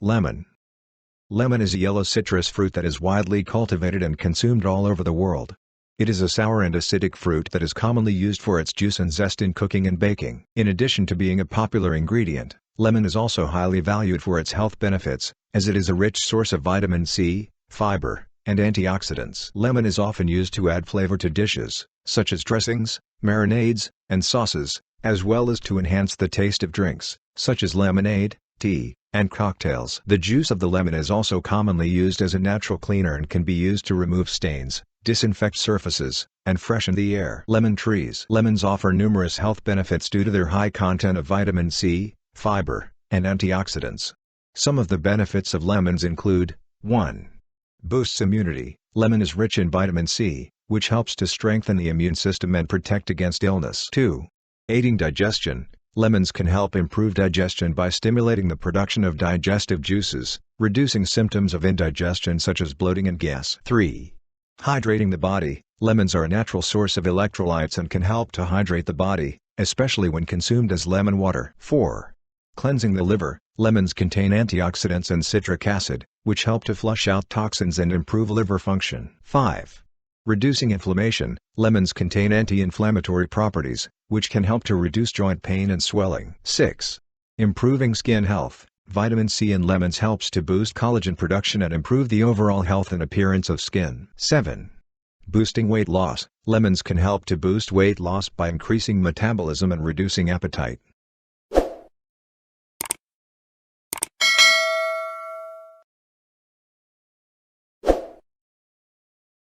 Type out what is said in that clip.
Lemon. Lemon is a yellow citrus fruit that is widely cultivated and consumed all over the world. It is a sour and acidic fruit that is commonly used for its juice and zest in cooking and baking. In addition to being a popular ingredient, lemon is also highly valued for its health benefits, as it is a rich source of vitamin C, fiber, and antioxidants. Lemon is often used to add flavor to dishes, such as dressings, marinades, and sauces, as well as to enhance the taste of drinks, such as lemonade, tea, and cocktails. The juice of the lemon is also commonly used as a natural cleaner and can be used to remove stains, disinfect surfaces, and freshen the air. Lemon trees. Lemons offer numerous health benefits due to their high content of vitamin C, fiber, and antioxidants. Some of the benefits of lemons include: 1. Boosts immunity. Lemon is rich in vitamin C, which helps to strengthen the immune system and protect against illness. 2. Aiding digestion. Lemons can help improve digestion by stimulating the production of digestive juices, reducing symptoms of indigestion such as bloating and gas. 3. Hydrating the body. Lemons are a natural source of electrolytes and can help to hydrate the body, especially when consumed as lemon water. 4. Cleansing the liver. Lemons contain antioxidants and citric acid, which help to flush out toxins and improve liver function. 5. Reducing inflammation. Lemons contain anti-inflammatory properties, which can help to reduce joint pain and swelling. 6. Improving skin health. Vitamin C in lemons helps to boost collagen production and improve the overall health and appearance of skin. 7. Boosting weight loss. Lemons can help to boost weight loss by increasing metabolism and reducing appetite.